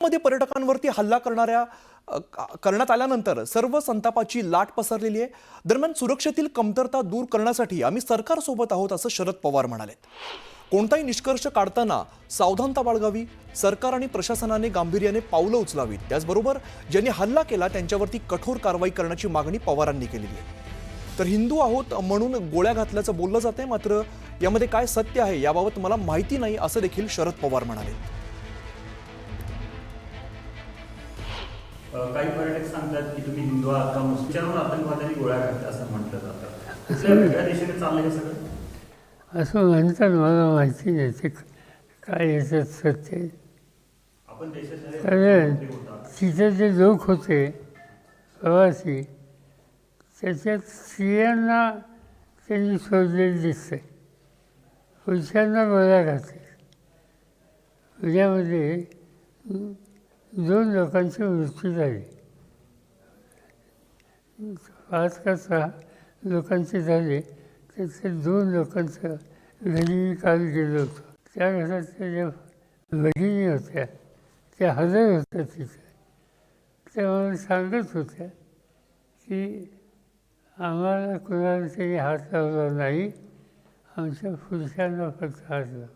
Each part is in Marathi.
मध्ये पर्यटकांवरती हल्ला करण्यात आल्यानंतर सर्व संतापाची लाट पसरलेली आहे। दरम्यान सुरक्षेतील कमतरता दूर करण्यासाठी आम्ही सरकारसोबत आहोत असं शरद पवार म्हणाले। कोणताही निष्कर्ष काढताना सावधानता बाळगावी, सरकार आणि प्रशासनाने गांभीर्याने पावलं उचलावीत। त्याचबरोबर ज्यांनी हल्ला केला त्यांच्यावरती कठोर कारवाई करण्याची मागणी पवारांनी केलेली आहे। तर हिंदू आहोत म्हणून गोळ्या घातल्याचं बोललं जाते, मात्र यामध्ये काय सत्य आहे याबाबत मला माहिती नाही असं देखील शरद पवार म्हणाले। काही पर्यटक सांगतात की तुम्ही हिंदू आहात का मुस्लिम आतंकवाद्यांनी गोळ्या घातल्या असं म्हटलं जातं। वेगळ्या दिशेने चाललंय हे सगळं असं म्हणतात, मला माहिती नाही ते काय याच्यात सत्य आहे। आपण कारण तिथे जे लोक होते प्रवासी, त्याच्यात स्त्रियांना त्यांनी सोडलेली दिसते, पुरुषांना गोळ्या घातल्या। उद्यामध्ये 2 लोकांची मृत्यू झाली, 5 का 6 लोकांचे झाले। त्याचे 2 लोकांचं घरी काल गेलो होतो। त्या घरातल्या ज्या भगिनी होत्या त्या हजर होत्या तिथे। त्या मला सांगत होत्या की आम्हाला कुणाला तरी हात लावला नाही, आमच्या पुरुषांना फक्त हात लावला।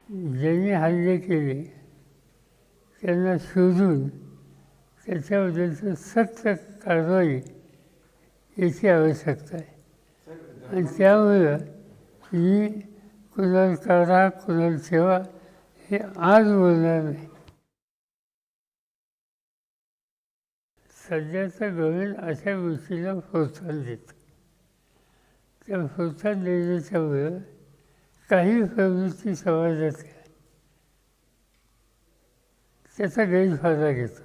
ज्यांनी हल्ले केले त्यांना शोधून त्याच्याबद्दलचं सक्त कारवाई याची आवश्यकता आहे। आणि त्यामुळं मी कुणाला करा कुणाला ठेवा हे आज बोलणार नाही। सध्याचं गव्हर्नमेंट अशा गोष्टीला प्रोत्साहन देतं। त्या प्रोत्साहन देण्याच्यामुळं काही प्रवृत्ती समाजातल्या त्याचा गैरफायदा घेतात।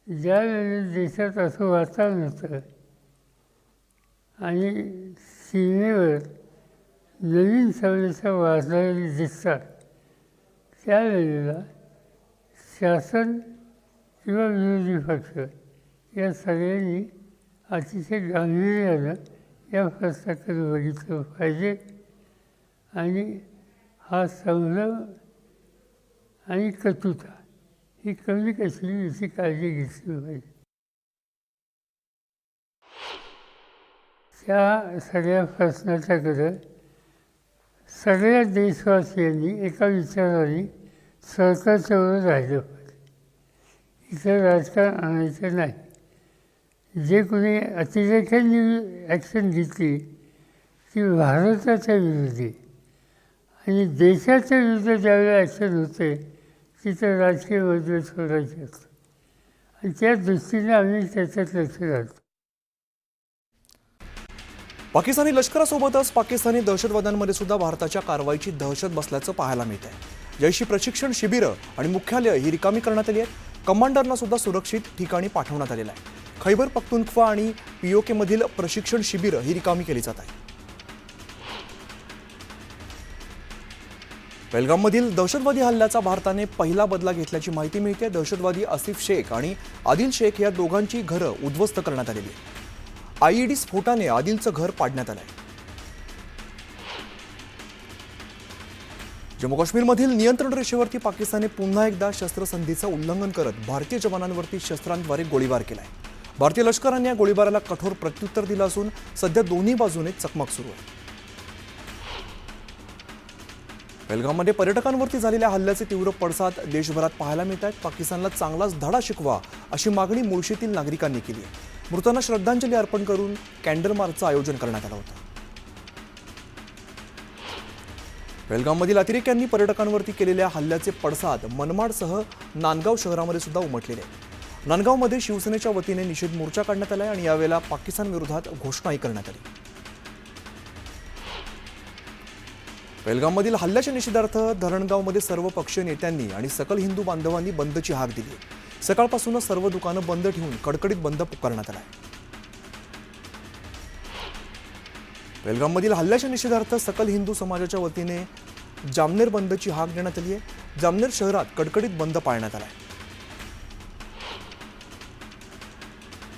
ज्या वेळेला देशात असं वातावरण होतं आणि सीमेवर नवीन समस्या वाढलेल्या दिसतात, त्यावेळेला शासन किंवा विरोधी पक्ष या सगळ्यांनी अतिशय गांभीर्यानं या प्रश्नाकडे बघितलं पाहिजे आणि हा संभ्रम आणि कटुता ही कमी कसली याची काळजी घेतली पाहिजे। त्या सगळ्या प्रश्नाच्याकडं सगळ्या देशवासियांनी एका विचाराने सरकारच्यावर राहिलं पाहिजे। इथं राजकारण आणायचं नाही। जे कोणी अतिरेक्यांनी ॲक्शन घेतली ती भारताच्या विरोधी आणि देशाच्या विरुद्ध ज्यावेळेला ॲक्शन होते तिथं राजकीय मतभेद सोडायचे असतात आणि त्या दृष्टीने आम्ही त्याच्यात लक्ष घालतो। पाकिस्तानी लष्करासोबतच पाकिस्तानी दहशतवाद्यांमध्ये सुद्धा भारताच्या कारवाईची दहशत बसल्याचं पाहायला मिळत आहे। जैशी प्रशिक्षण शिबिरं आणि मुख्यालय ही रिकामी करण्यात आली आहेत। कमांडरना सुद्धा सुरक्षित ठिकाणी पाठवण्यात आलेलं आहे। खैबर पख्तूनख्वा आणि POK मधील प्रशिक्षण शिबिरं ही रिकामी केली जात आहे। पहलगाममधील दहशतवादी हल्ल्याचा भारताने पहिला बदला घेतल्याची माहिती मिळते। दहशतवादी आसिफ शेख आणि आदिल शेख या दोघांची घरं उद्ध्वस्त करण्यात आलेली आहे। IED स्फोटाने आदिलचं घर पाडण्यात आलंय। जम्मू काश्मीरमधील नियंत्रण रेषेवरती पाकिस्तानने पुन्हा एकदा शस्त्रसंधीचं उल्लंघन करत भारतीय जवानांवरती शस्त्रांद्वारे गोळीबार केलाय। भारतीय लष्कराने या गोळीबाराला कठोर प्रत्युत्तर दिलं असून सध्या दोन्ही बाजूने चकमक सुरू आहे। पहलगाममध्ये पर्यटकांवरती झालेल्या हल्ल्याचे तीव्र पडसाद देशभरात पाहायला मिळत आहेत। पाकिस्तानला चांगलाच धडा शिकवा अशी मागणी मुळशीतील नागरिकांनी केली आहे। मृतांना श्रद्धांजली अर्पण करून कॅन्डल मार्चचं आयोजन करण्यात आलं होतं। पहलगाममधील अतिरेक्यांनी पर्यटकांवरती केलेल्या हल्ल्याचे पडसाद मनमाडसह नांदगाव शहरामध्ये सुद्धा उमटलेले आहेत। नांदगावमध्ये शिवसेनेच्या वतीने निषेध मोर्चा काढण्यात आला आणि यावेळेला पाकिस्तान विरोधात घोषणाही करण्यात आली। पहलगाममधील हल्ल्याच्या निषेधार्थ धरणगावमध्ये सर्व पक्षीय नेत्यांनी आणि सकल हिंदू बांधवांनी बंदची हाक दिली आहे। सकाळपासूनच सर्व दुकानं बंद ठेवून कडकडीत बंद पुकारण्यात आला आहे। पहलगाममधील हल्ल्याच्या निषेधार्थ सकल हिंदू समाजाच्या वतीने जामनेर बंदची हाक देण्यात आली आहे। जामनेर शहरात कडकडीत बंद पाळण्यात आला आहे।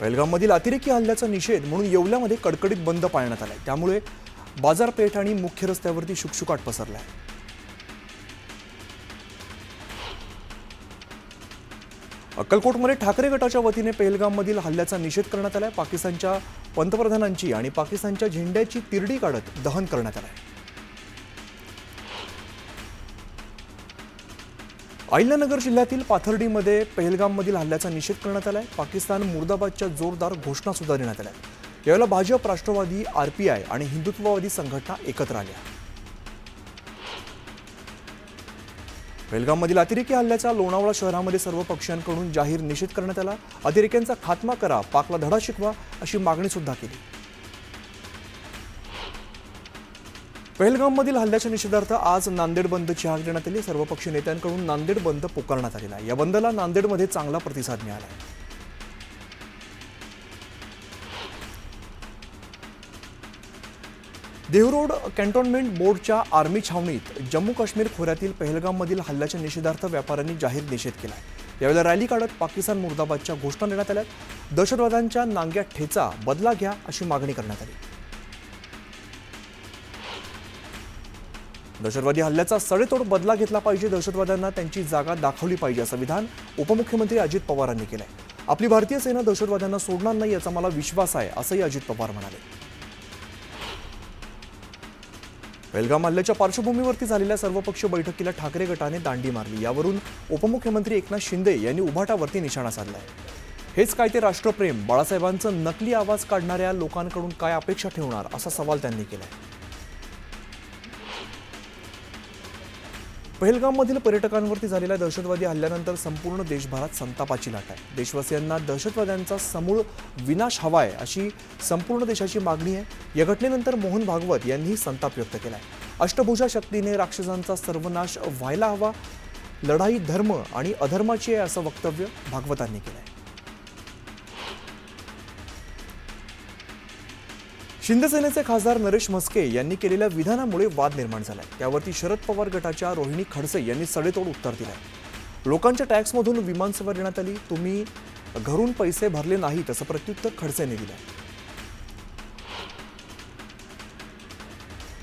पहलगाममधील अतिरेकी हल्ल्याचा निषेध म्हणून येवल्यामध्ये कडकडीत बंद पाळण्यात आलाय। त्यामुळे बाजारपेठ आणि मुख्य रस्त्यावरती शुकशुकाट पसरला आहे। अक्कलकोटमध्ये ठाकरे गटाच्या वतीने पहलगाममधील हल्ल्याचा निषेध करण्यात आलाय. पाकिस्तानच्या पंतप्रधानांची आणि पाकिस्तानच्या झेंड्याची तिरडी काढत दहन करण्यात आलंय. अहिल्यानगर जिल्ह्यातील पाथर्डीमध्ये पहलगाममधील हल्ल्याचा निषेध करण्यात आलाय. पाकिस्तान मुर्दाबादच्या जोरदार घोषणा सुद्धा देण्यात आल्या. यावेळेला भाजप, राष्ट्रवादी, आरपीआय आणि हिंदुत्ववादी संघटना एकत्र आल्या. पहलगाममधील अतिरेकी हल्ल्याचा लोणावळा शहरामध्ये सर्व पक्षांकडून जाहीर निषेध करण्यात आला. अतिरेक्यांचा खात्मा करा, पाकला धडा शिकवा अशी मागणी सुद्धा केली. पहलगाममधील हल्ल्याच्या निषेधार्थ आज नांदेड बंदची हाक देण्यात आली. सर्वपक्षीय नेत्यांकडून नांदेड बंद पुकारण्यात आलेला आहे. या बंदला नांदेडमध्ये चांगला प्रतिसाद मिळाला आहे. देहरोड कॅन्टोन्मेंट बोर्डच्या आर्मी छावणीत जम्मू काश्मीर खोऱ्यातील पहलगाममधील हल्ल्याच्या निषेधार्थ व्यापाऱ्यांनी जाहीर निषेध केला. यावेळेला रॅली काढत पाकिस्तान मुर्दाबादच्या घोषणा देण्यात आल्या. दहशतवाद्यांच्या नांग्यात ठेचा, बदला घ्या अशी मागणी करण्यात आली. दहशतवादी हल्ल्याचा सडेतोड बदला घेतला पाहिजे. दहशतवाद्यांना त्यांची जागा दाखवली पाहिजे असं विधान उपमुख्यमंत्री अजित पवारांनी केलंय. आपली भारतीय सेना दहशतवाद्यांना सोडणार नाही याचा मला विश्वास आहे असंही अजित पवार म्हणाले. पहलगाम हल्ल्याच्या पार्श्वभूमीवरती झालेल्या सर्वपक्षीय बैठकीला ठाकरे गटाने दांडी मारली. यावरून उपमुख्यमंत्री एकनाथ शिंदे यांनी उभाटावरती निशाणा साधलाय. हेच काय ते राष्ट्रप्रेम? बाळासाहेबांचं नकली आवाज काढणाऱ्या लोकांकडून काय अपेक्षा ठेवणार असा सवाल त्यांनी केलाय. पहलगाममधील पर्यटकांवरती झालेल्या दहशतवादी हल्ल्यानंतर संपूर्ण देशभरात संतापाची लाट आहे. देशवासियांना दहशतवाद्यांचा समूळ विनाश हवाय अशी संपूर्ण देशाची मागणी आहे. या घटनेनंतर मोहन भागवत यांनीही संताप व्यक्त केलाय. अष्टभुजा शक्तीने राक्षसांचा सर्वनाश व्हायला हवा, लढाई धर्म आणि अधर्माची आहे असं वक्तव्य भागवतांनी केलंय. शिंदे सेनेचे खासदार नरेश म्हस्के यांनी केलेल्या विधानामुळे वाद निर्माण झालाय. त्यावरती शरद पवार गटाच्या रोहिणी खडसे यांनी सडेतोड उत्तर दिलंय. लोकांच्या टॅक्समधून विमानसेवा देण्यात आली, तुम्ही घरून पैसे भरले नाहीत असं प्रत्युत्तर खडसेंनी दिलंय.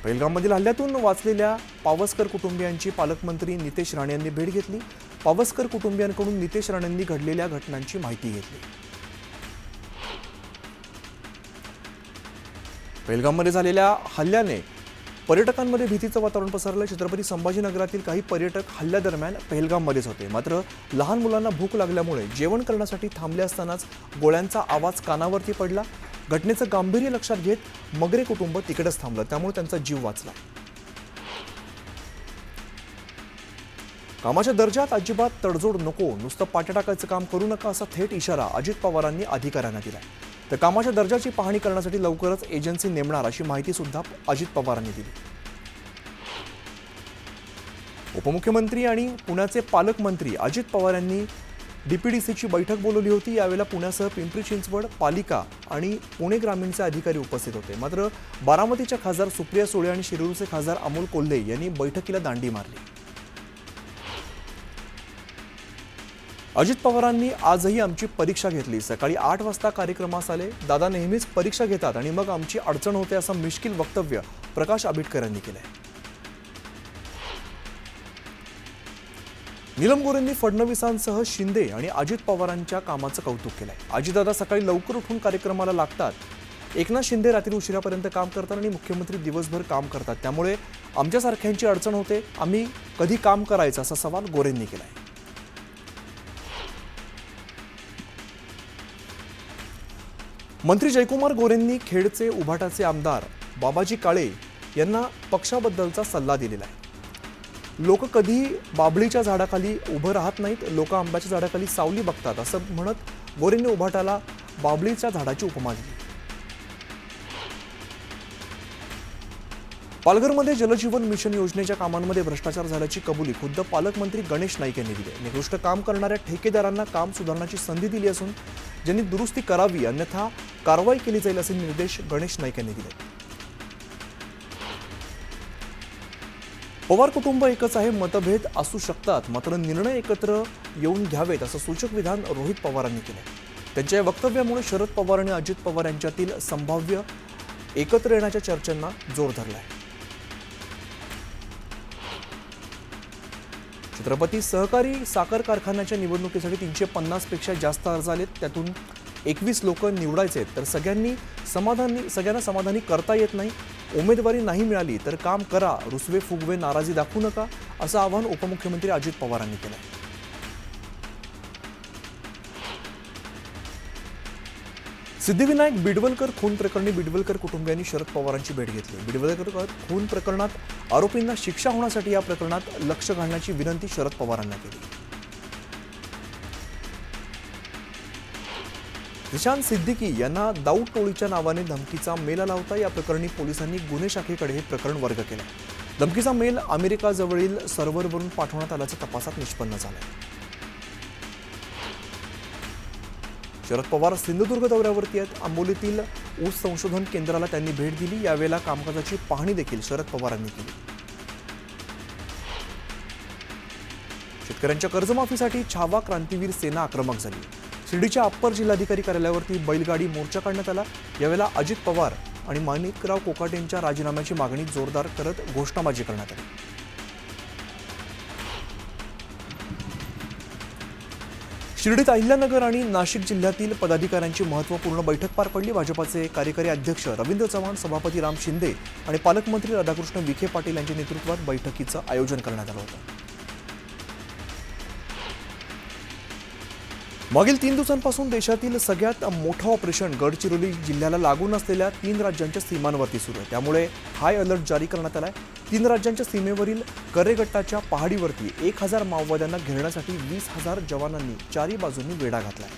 पहलगाममधील हल्ल्यातून वाचलेल्या पावसकर कुटुंबियांची पालकमंत्री नितेश राणे यांनी भेट घेतली. पावसकर कुटुंबियांकडून नितेश राणेंनी घडलेल्या घटनांची माहिती घेतली. पहलगाममध्ये झालेल्या हल्ल्याने पर्यटकांमध्ये भीतीचं वातावरण पसरलं. छत्रपती संभाजीनगरातील काही पर्यटक हल्ल्यादरम्यान पहलगाममध्येच होते. मात्र लहान मुलांना भूक लागल्यामुळे जेवण करण्यासाठी थांबले असतानाच गोळ्यांचा आवाज कानावरती पडला. घटनेचं गांभीर्य लक्षात घेत मगरे कुटुंब तिकडेच थांबलं, त्यामुळे त्यांचा जीव वाचला. कामाच्या दर्जात अजिबात तडजोड नको, नुसतं पाट्या टाकायचं काम करू नका असा थेट इशारा अजित पवारांनी अधिकाऱ्यांना दिला. तर कामाच्या दर्जाची पाहणी करण्यासाठी लवकरच एजन्सी नेमणार अशी माहिती सुद्धा अजित पवारांनी दिली. उपमुख्यमंत्री आणि पुण्याचे पालकमंत्री अजित पवार यांनी डीपीडीसीची बैठक बोलवली होती. यावेळेला पुण्यासह पिंपरी चिंचवड पालिका आणि पुणे ग्रामीणचे अधिकारी उपस्थित होते. मात्र बारामतीच्या खासदार सुप्रिया सुळे आणि शिरूरचे खासदार अमोल कोल्हे यांनी बैठकीला दांडी मारली. अजित पवारांनी आजही आमची परीक्षा घेतली. सकाळी 8 वाजता कार्यक्रमास आले. दादा नेहमीच परीक्षा घेतात आणि मग आमची अडचण होते असं मिश्किल वक्तव्य प्रकाश आंबेडकर यांनी केलंय. नीलम गोरेंनी फडणवीसांसह शिंदे आणि अजित पवारांच्या कामाचं कौतुक केलंय. अजितदादा सकाळी लवकर उठून कार्यक्रमाला लागतात. एकनाथ शिंदे रात्री उशिरापर्यंत काम करतात आणि मुख्यमंत्री दिवसभर काम करतात. त्यामुळे आमच्यासारख्यांची अडचण होते. आम्ही कधी काम करायचं असा सवाल गोरेंनी केलाय. मंत्री जयकुमार गोरेंनी खेडचे उभाटाचे आमदार बाबाजी काळे यांना पक्षाबद्दलचा सल्ला दिलेला आहे. लोक कधी बाभळीच्या झाडाखाली उभं राहत नाहीत, लोक आंब्याच्या झाडाखाली सावली बघतात असं म्हणत गोरेंनी उभाटाला बाभळीच्या झाडाची उपमा दिली. पालघरमध्ये जलजीवन मिशन योजनेच्या कामांमध्ये भ्रष्टाचार झाल्याची कबुली खुद्द पालकमंत्री गणेश नाईक यांनी दिली. निकृष्ट काम करणाऱ्या ठेकेदारांना काम सुधारण्याची संधी दिली असून ज्यांनी दुरुस्ती करावी अन्यथा कारवाई केली जाईल असे निर्देश गणेश नाईक यांनी दिले. पवार कुटुंब एकच आहे, मतभेद असू शकतात मात्र निर्णय एकत्र येऊन घ्यावेत असं सूचक विधान रोहित पवारांनी केले. त्यांच्या या वक्तव्यामुळे शरद पवार आणि अजित पवार यांच्यातील संभाव्य एकत्र येण्याच्या चर्चांना जोर धरला आहे. छत्रपती सहकारी साखर कारखान्याच्या निवडणुकीसाठी 350 पेक्षा जास्त अर्ज आलेत. त्यातून 21 लोक निवडायचे आहेत. तर सगळ्यांना समाधानी करता येत नाही. उमेदवारी नाही मिळाली तर काम करा, रुसवे फुगवे नाराजी दाखवू नका, असं आवाहन उपमुख्यमंत्री अजित पवारांनी केलं. सिद्धिविनायक बिडवलकर खून प्रकरणी बिडवलकर कुटुंबियांनी शरद पवारांची भेट घेतली. बिडवलकर खून प्रकरणात आरोपींना शिक्षा होण्यासाठी या प्रकरणात लक्ष घालण्याची विनंती शरद पवारांना केली. निशांत सिद्दीकी यांना दाऊद टोळीच्या नावाने धमकीचा मेल आला होता. या प्रकरणी पोलिसांनी गुन्हे शाखेकडे हे प्रकरण वर्ग केले. धमकीचा मेल अमेरिकाजवळील सर्व्हरवरून पाठवण्यात आल्याचं तपासात निष्पन्न झालंय. शरद पवार सिंधुदुर्ग दौऱ्यावरती आहेत. आंबोलीतील ऊस संशोधन केंद्राला त्यांनी भेट दिली. यावेळेला कामकाजाची पाहणी देखील शरद पवारांनी केली. शेतकऱ्यांच्या कर्जमाफीसाठी छावा क्रांतीवीर सेना आक्रमक झाली. शिर्डीच्या अप्पर जिल्हाधिकारी कार्यालयावरती बैलगाडी मोर्चा काढण्यात आला. यावेळेला अजित पवार आणि माणिकराव कोकाटेंच्या राजीनाम्याची मागणी जोरदार करत घोषणाबाजी करण्यात आली. शिर्डीत अहिल्यानगर आणि नाशिक जिल्ह्यातील पदाधिकाऱ्यांची महत्त्वपूर्ण बैठक पार पडली. भाजपाचे कार्यकारी अध्यक्ष रवींद्र चव्हाण, सभापती राम शिंदे आणि पालकमंत्री राधाकृष्ण विखे पाटील यांच्या नेतृत्वात बैठकीचं आयोजन करण्यात आलं होतं. मागील 3 दिवसांपासून देशातील सगळ्यात मोठं ऑपरेशन गडचिरोली जिल्ह्याला लागून असलेल्या 3 राज्यांच्या सीमांवरती सुरू आहे. त्यामुळे हाय अलर्ट जारी करण्यात आलाय. 3 राज्यांच्या सीमेवरील करेगट्टाच्या पहाडीवरती 1000 माओवाद्यांना घेरण्यासाठी 20,000 जवानांनी चारी बाजूंनी वेढा घातलाय.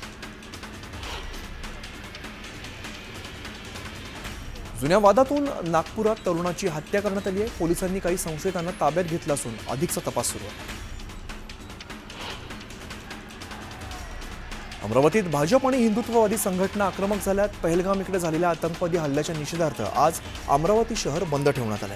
जुन्या वादातून नागपुरात तरुणाची हत्या करण्यात आली आहे. पोलिसांनी काही संशयितांना ताब्यात घेतला असून अधिकचा तपास सुरू आहे. अमरावतीत भाजप आणि हिंदुत्ववादी संघटना आक्रमक झाल्यात. पहलगाम इकडे झालेल्या आतंकवादी हल्ल्याच्या निषेधार्थ आज अमरावती शहर बंद ठेवण्यात आले.